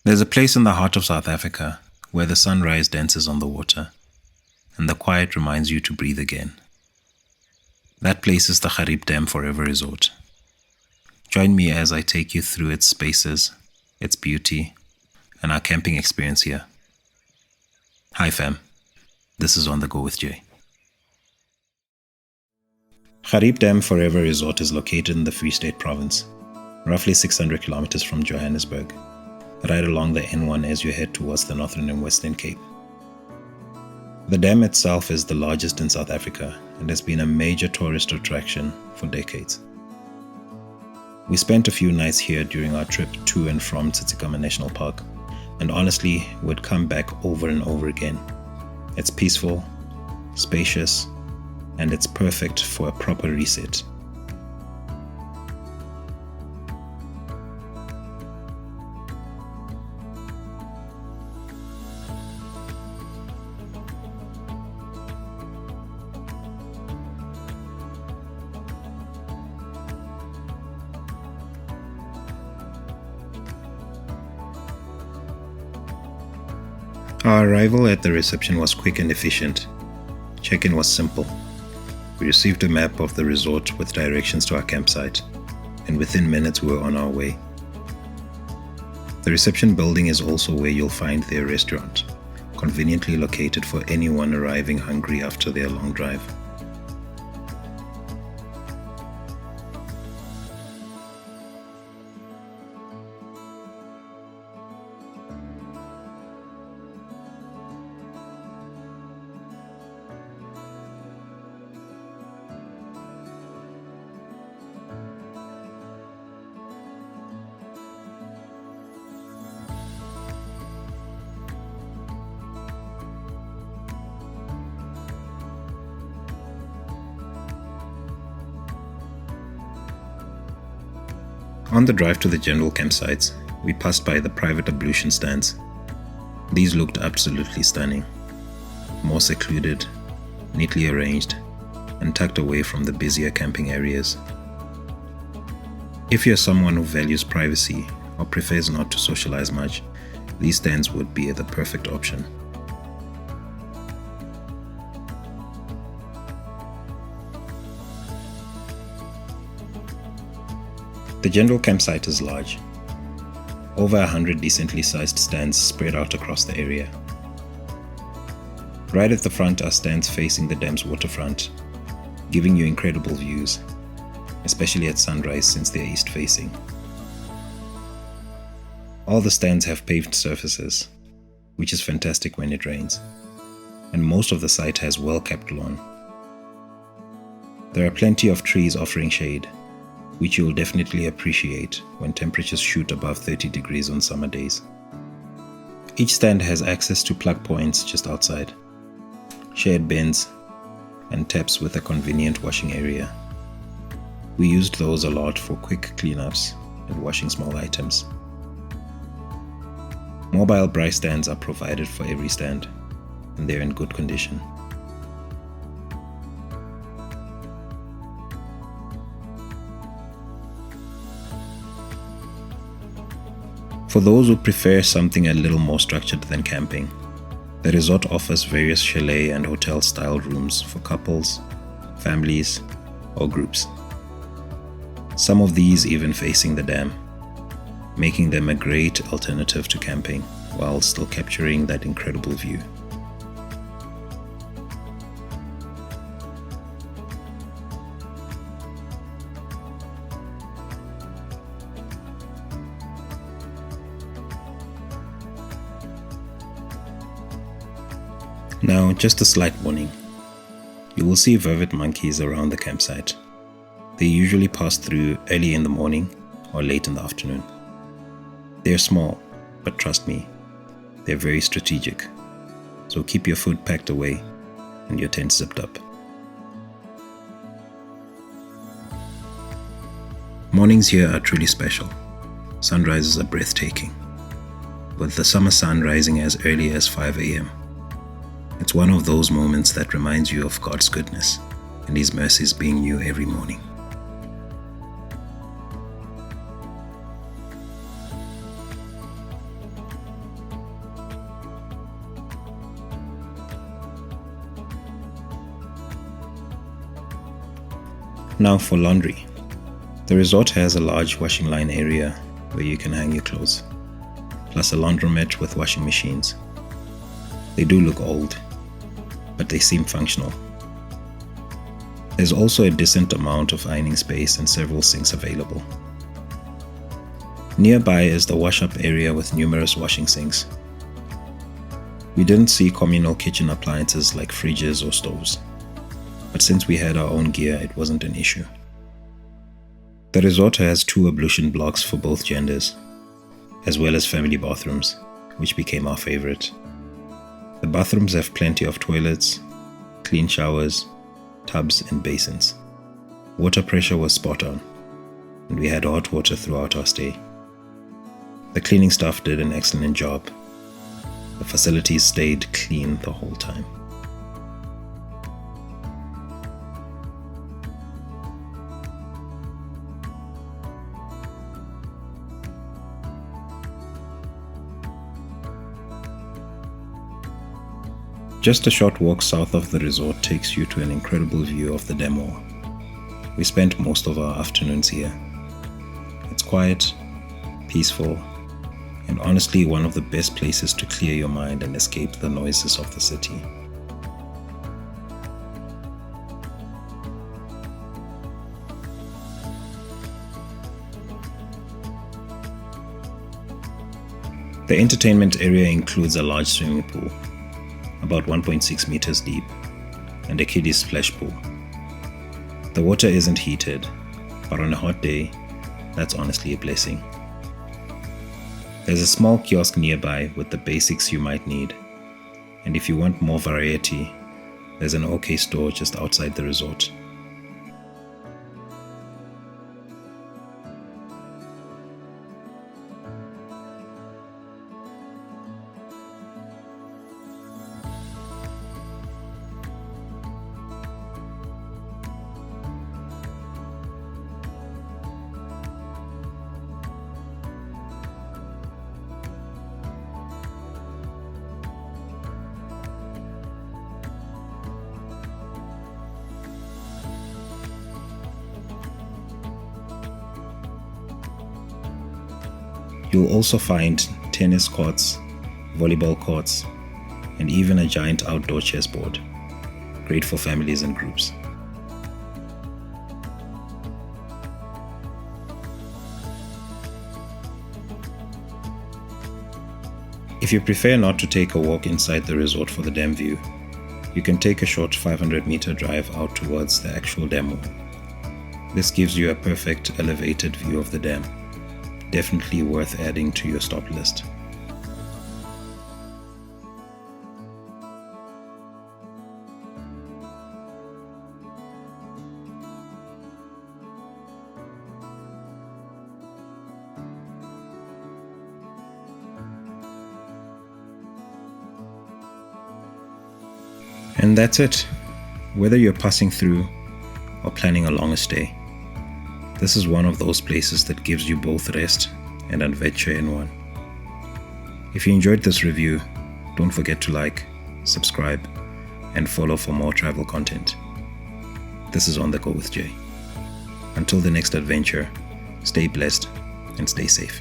There's a place in the heart of South Africa where the sunrise dances on the water, and the quiet reminds you to breathe again. That place is the Gariep Dam Forever Resort. Join me as I take you through its spaces, its beauty, and our camping experience here. Hi fam, this is On The Go with Jay. Gariep Dam Forever Resort is located in the Free State Province, roughly 600 kilometers from Johannesburg, right along the N1 as you head towards the Northern and Western Cape. The dam itself is the largest in South Africa and has been a major tourist attraction for decades. We spent a few nights here during our trip to and from Tsitsikamma National Park, and honestly would come back over and over again. It's peaceful, spacious, and it's perfect for a proper reset. Our arrival at the reception was quick and efficient. Check-in was simple. We received a map of the resort with directions to our campsite, and within minutes we were on our way. The reception building is also where you'll find their restaurant, conveniently located for anyone arriving hungry after their long drive. On the drive to the general campsites, we passed by the private ablution stands. These looked absolutely stunning, more secluded, neatly arranged, and tucked away from the busier camping areas. If you're someone who values privacy or prefers not to socialize much, these stands would be the perfect option. The general campsite is large. Over 100 decently sized stands spread out across the area. Right at the front are stands facing the dam's waterfront, giving you incredible views, especially at sunrise since they are east facing. All the stands have paved surfaces, which is fantastic when it rains, and most of the site has well-kept lawn. There are plenty of trees offering shade, which you will definitely appreciate when temperatures shoot above 30 degrees on summer days. Each stand has access to plug points just outside, shared bins, and taps with a convenient washing area. We used those a lot for quick cleanups and washing small items. Mobile braai stands are provided for every stand, and they're in good condition. For those who prefer something a little more structured than camping, the resort offers various chalet and hotel-style rooms for couples, families, or groups. Some of these even facing the dam, making them a great alternative to camping while still capturing that incredible view. Now, just a slight warning. You will see vervet monkeys around the campsite. They usually pass through early in the morning or late in the afternoon. They're small, but trust me, they're very strategic. So keep your food packed away and your tent zipped up. Mornings here are truly special. Sunrises are breathtaking, with the summer sun rising as early as 5 a.m. It's one of those moments that reminds you of God's goodness and His mercies being new every morning. Now for laundry. The resort has a large washing line area where you can hang your clothes, plus a laundromat with washing machines. They do look old, but they seem functional. There's also a decent amount of ironing space and several sinks available. Nearby is the wash-up area with numerous washing sinks. We didn't see communal kitchen appliances like fridges or stoves, but since we had our own gear, it wasn't an issue. The resort has 2 ablution blocks for both genders, as well as family bathrooms, which became our favorite. The bathrooms have plenty of toilets, clean showers, tubs and basins. Water pressure was spot on, and we had hot water throughout our stay. The cleaning staff did an excellent job. The facilities stayed clean the whole time. Just a short walk south of the resort takes you to an incredible view of the dam. We spent most of our afternoons here. It's quiet, peaceful, and honestly one of the best places to clear your mind and escape the noises of the city. The entertainment area includes a large swimming pool, about 1.6 meters deep, and a kiddie splash pool. The water isn't heated, but on a hot day, that's honestly a blessing. There's a small kiosk nearby with the basics you might need, and if you want more variety, there's an OK store just outside the resort. You'll also find tennis courts, volleyball courts, and even a giant outdoor chessboard, great for families and groups. If you prefer not to take a walk inside the resort for the dam view, you can take a short 500-meter drive out towards the actual dam. This gives you a perfect elevated view of the dam. Definitely worth adding to your stop list. And that's it. Whether you're passing through or planning a longer stay, this is one of those places that gives you both rest and adventure in one. If you enjoyed this review, don't forget to like, subscribe, and follow for more travel content. This is On The Go with Jay. Until the next adventure, stay blessed and stay safe.